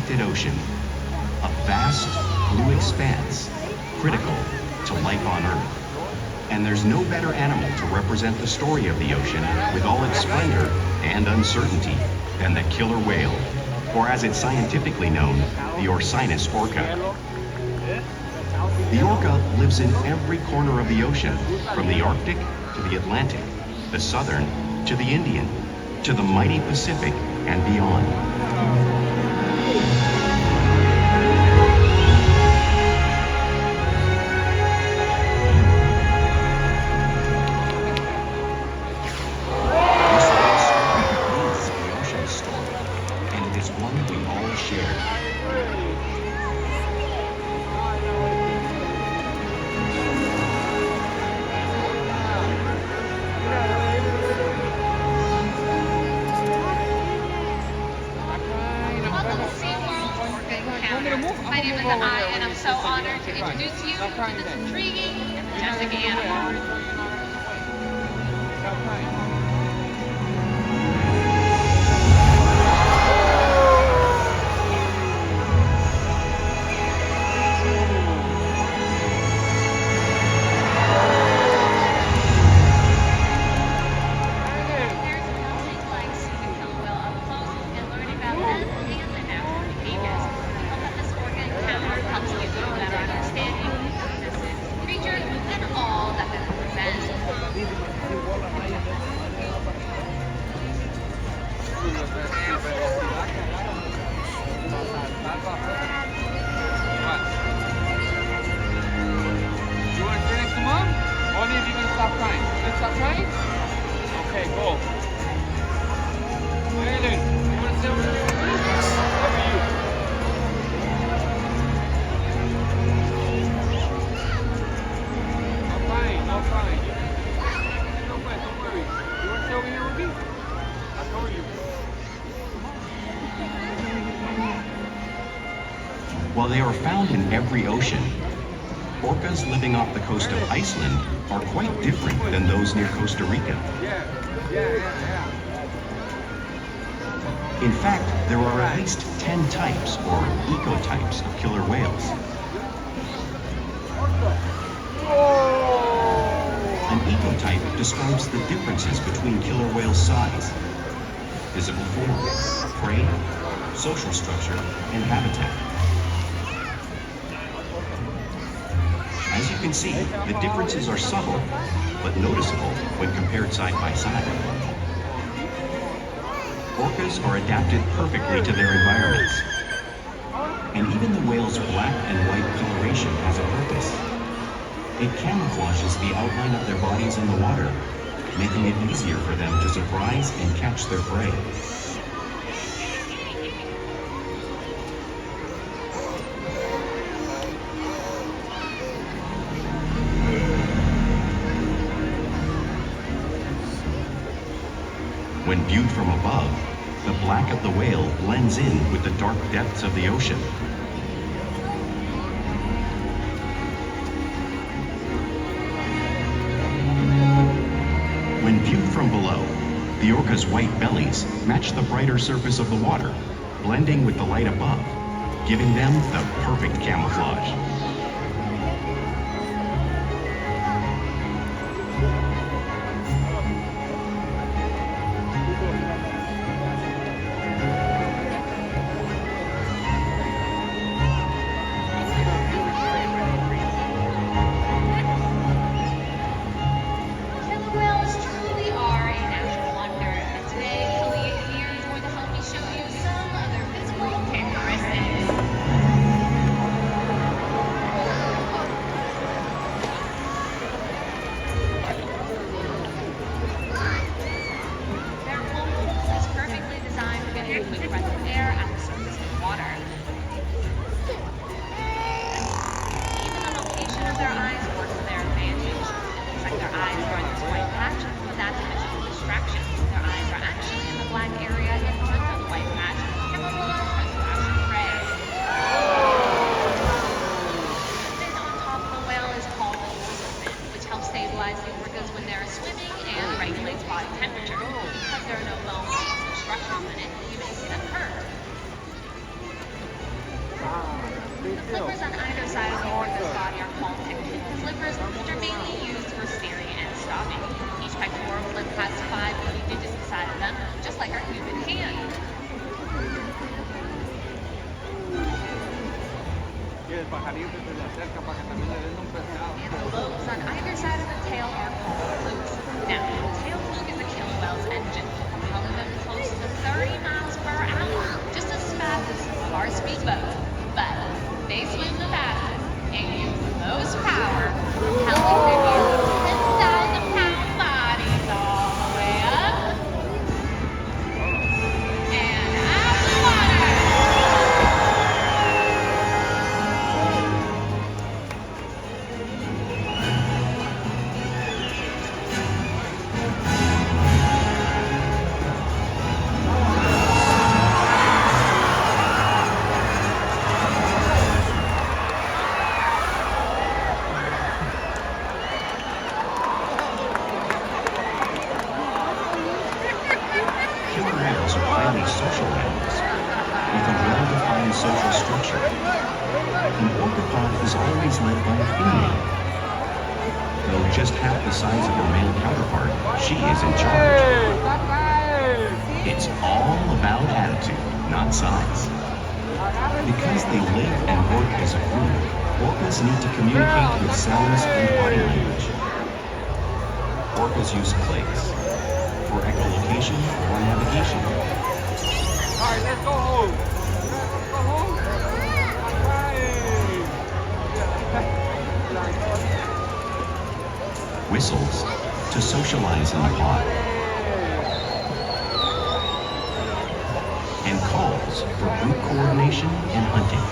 unexpected ocean, a vast blue expanse critical to life on Earth. And there's no better animal to represent the story of the ocean with all its splendor and uncertainty than the killer whale, or as it's scientifically known, the Orcinus orca. The orca lives in every corner of the ocean, from the Arctic to the Atlantic, the Southern to the Indian, to the mighty Pacific and beyond. My name is Makani, and I'm so honored to introduce you to this intriguing and majestic animal. While they are found in every ocean, orcas living off the coast of Iceland are quite different than those near Costa Rica. In fact, there are at least 10 types, or ecotypes, of killer whales. An ecotype describes the differences between killer whale size, physical form, prey, social structure, and habitat. As you can see, the differences are subtle, but noticeable when compared side by side. Orcas are adapted perfectly to their environments. And even the whale's black and white coloration has a purpose. It camouflages the outline of their bodies in the water, making it easier for them to surprise and catch their prey. When viewed from above, the black of the whale blends in with the dark depths of the ocean. When viewed from below, the orca's white bellies match the brighter surface of the water, blending with the light above, giving them the perfect camouflage. The flippers on either side of the orca's body are called pectoral flippers, which are mainly used for steering and stopping. Each pectoral flip has 5 cutting digits inside of them, just like our human hand. And the lobes on either side of the tail are called flukes. Now, the tail fluke is a killer whale's engine, propelling them close to 30 miles per hour, just as fast as our speedboats. But they swim the fastest and use the most power, propelling their nearly 10,000-pound bodies all the way up and out of the water. Killer whales are highly social animals with a well-defined social structure. An orca pod is always led by a female. Though just half the size of her male counterpart, she is in charge. It's all about attitude, not size. Because they live and work as a group, orcas need to communicate with sounds and body language. Orcas use clicks for echolocation or navigation. Alright, let's go home. Let's go home. Whistles to socialize in the pod. And calls for group coordination and hunting.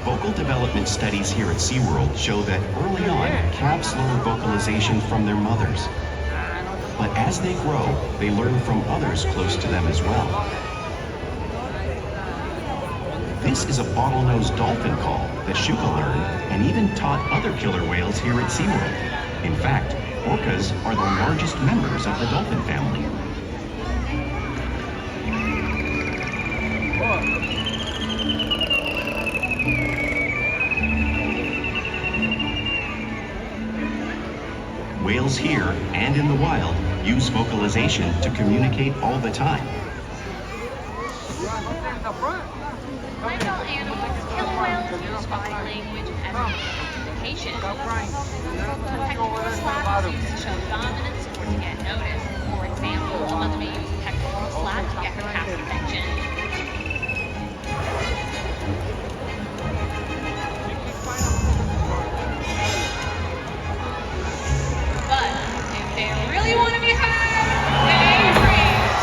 Vocal development studies here at SeaWorld show that early on, calves learn vocalization from their mothers. But as they grow, they learn from others close to them as well. This is a bottlenose dolphin call that Shouka learned and even taught other killer whales here at SeaWorld. In fact, orcas are the largest members of the dolphin family. Whales here and in the wild use vocalization to communicate all the time. Like all animals, killer whales use body language as a communication. A pectoral slap is used to show dominance or to get noticed. For example, a mother may use a pectoral slap to get her calf's attention. But if they really want to be heard, they preach.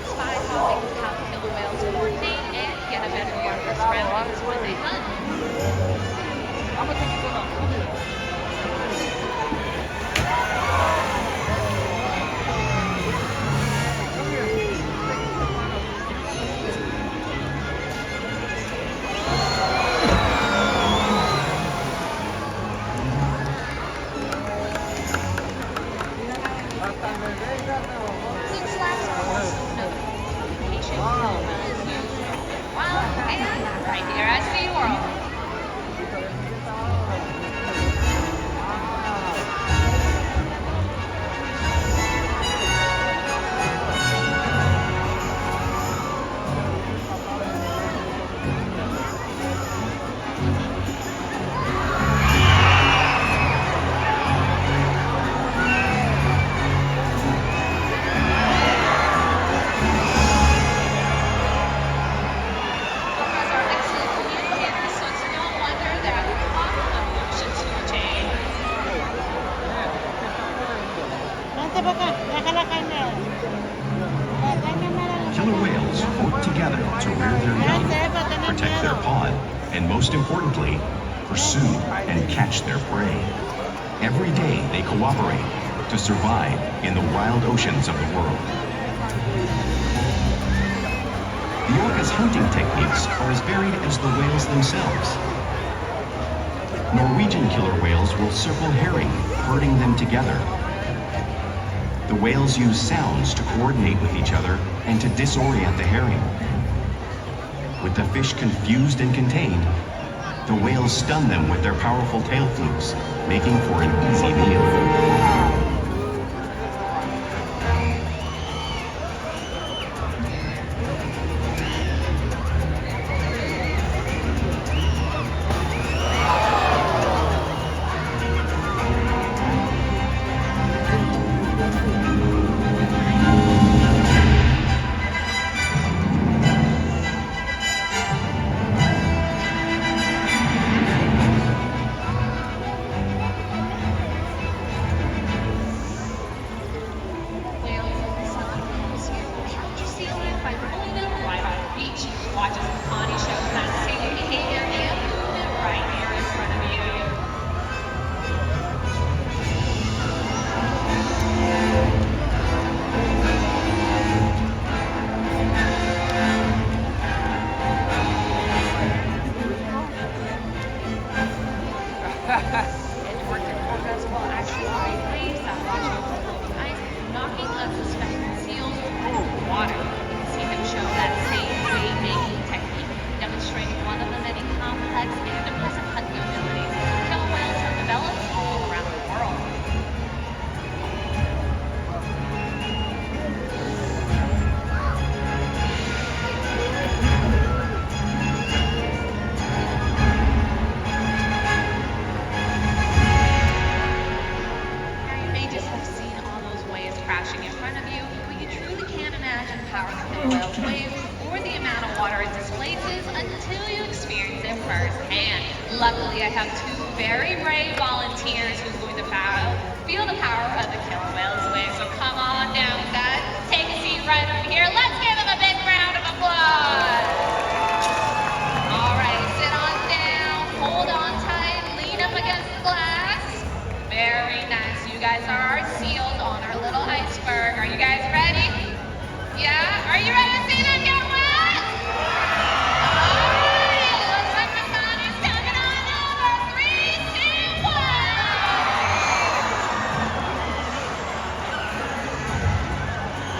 Spies helping how killer whales coordinate and get a better view of their surroundings when they hunt. Fluke slaps are also another communication killer whales use. Wow, and right here at SeaWorld. Orcas are excellent communicators, so it's no wonder they're at the top of the ocean's food chain. Killer whales work together to rear their young, protect their pod, and most importantly, pursue and catch their prey. Every day they cooperate to survive in the wild oceans of the world. The orca's hunting techniques are as varied as the whales themselves. Norwegian killer whales will circle herring, herding them together. The whales use sounds to coordinate with each other and to disorient the herring. With the fish confused and contained, the whales stun them with their powerful tail flukes, making for an easy meal. Watches Makani shows that same behavior and movement right here in front of you. Orcas will actually create waves that wash over floating ice, knocking unsuspecting seals over the water. You can see them show that same wave-making technique, demonstrating one of the many complex and impressive hunting abilities killer whales have developed all around the world. Crashing in front of you, but you truly can't imagine the power of the killer whale's waves or the amount of water it displaces until you experience it firsthand. Luckily, I have two very brave volunteers who's going to feel the power of the killer whale's waves. So come on down, guys. Take a seat right over here. Let's give them a big round of applause. All right, sit on down, hold on tight, lean up against the glass. Very nice. You guys are our seals on our little iceberg. Are you guys ready? Yeah? Are you ready to see them get wet? Alright, looks like Makani's coming on over. 3, 2, 1.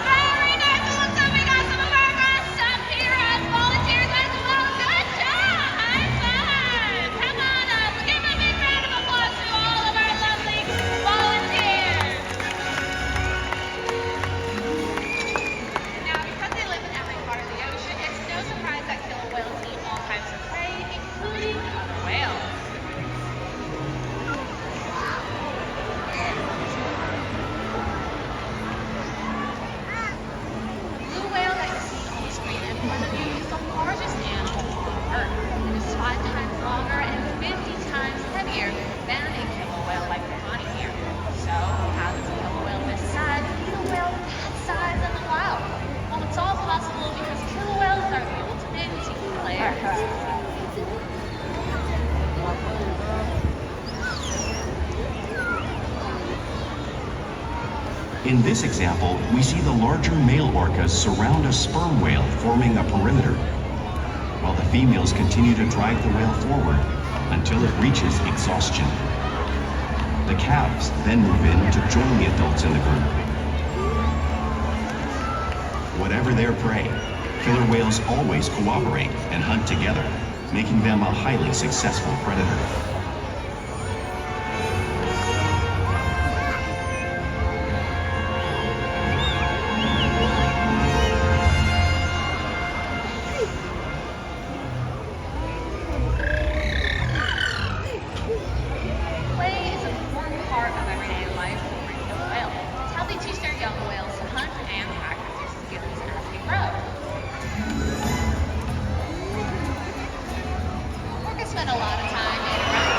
Very nice. It looks like we got some of our awesome heroes, volunteers as well. Good job. High five. Come on up. Give them a big round of applause to all of our lovely volunteers. Now, because they live in every part of the ocean, it's no surprise that killer whales eat all kinds of prey, including other whales. The blue whale that you see on the screen in front of you is the largest animal on Earth. It is 5 times longer and 50 times heavier than a killer whale like Makani here. So, how does a killer whale this size eat a whale that size in the wild? Well, it's all possible because killer whales are the ultimate team players. In this example, we see the larger male orcas surround a sperm whale, forming a perimeter, while the females continue to drive the whale forward until it reaches exhaustion. The calves then move in to join the adults in the group. Whatever their prey, killer whales always cooperate and hunt together, making them a highly successful predator. Play is an important part of everyday life for a killer whale. It's how they teach their young whales to hunt and practice their skills as they grow. Orcas spend a lot of time in and around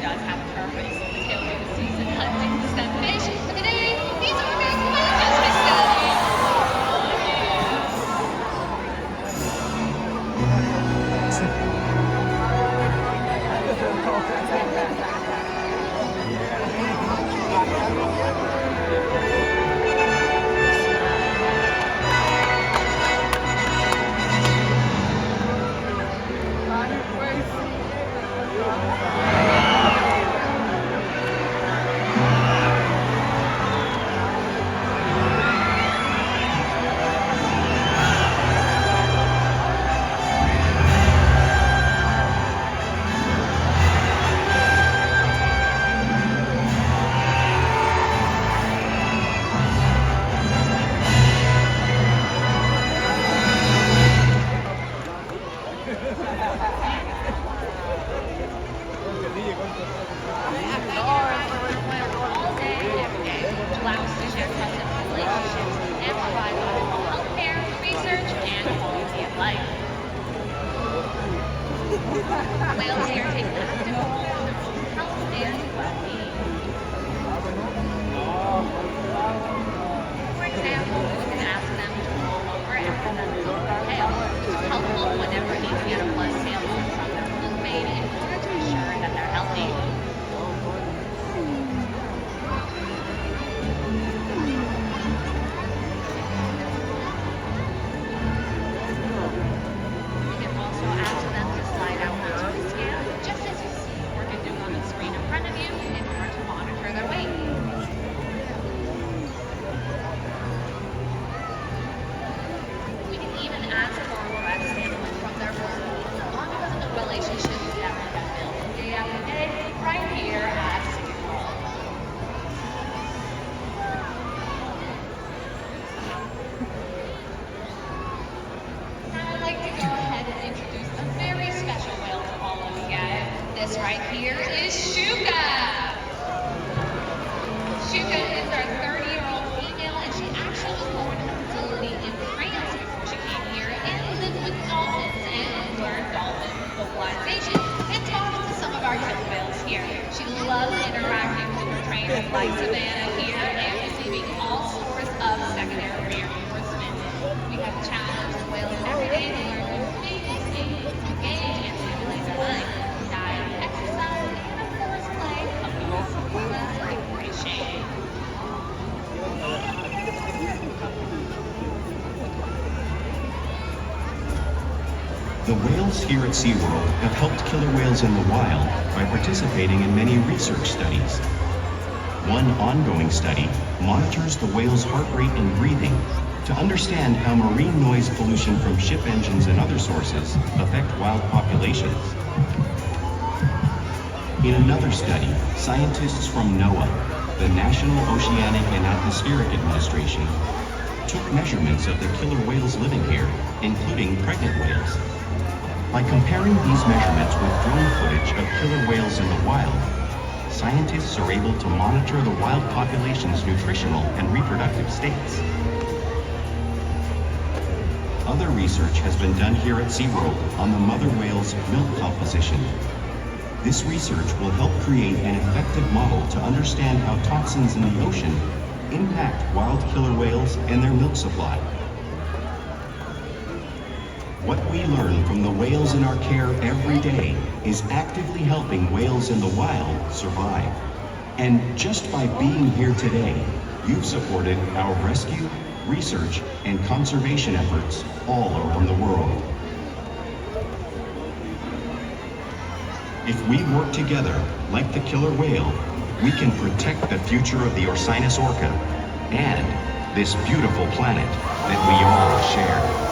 does have a purpose. The tail whale season hunting stud fish. But today, these orcas might just be studying. Whales here take active role in their own health and well-being. For example, we can ask them to roll over after them tilt their tail, which is helpful whenever an plus sails in from their fluke mate in order to ensure that they're healthy. We can also ask them to slide out onto the scale, just as you see Orca do on the screen in front of you, in order to monitor their weight. We can even ask for a direct standpoint from their board on because of the relationships that we have built day after day right here at SeaWorld. Now I'd like to go ahead and introduce a very special whale to all of you guys. This right here is Shouka. Shouka is our 30-year-old female, and she actually was born in a facility in France before she came here and lived with dolphins and learned dolphin vocalization and talking to some of our killer whales here. She loves interacting with her trainers like Savannah here and receiving all sorts of secondary reinforcement. We have challenged whales every day to learn new things, engage and stimulate their mind, diet, exercise, and of course play accompanies vibration. The whales here at SeaWorld have helped killer whales in the wild by participating in many research studies. One ongoing study monitors the whale's heart rate and breathing to understand how marine noise pollution from ship engines and other sources affect wild populations. In another study, scientists from NOAA, the National Oceanic and Atmospheric Administration, took measurements of the killer whales living here, including pregnant whales. By comparing these measurements with drone footage of killer whales in the wild, scientists are able to monitor the wild population's nutritional and reproductive states. Other research has been done here at SeaWorld on the mother whale's milk composition. This research will help create an effective model to understand how toxins in the ocean impact wild killer whales and their milk supply. What we learn from the whales in our care every day is actively helping whales in the wild survive. And just by being here today, you've supported our rescue, research, and conservation efforts all around the world. If we work together, like the killer whale, we can protect the future of the Orcinus orca and this beautiful planet that we all share.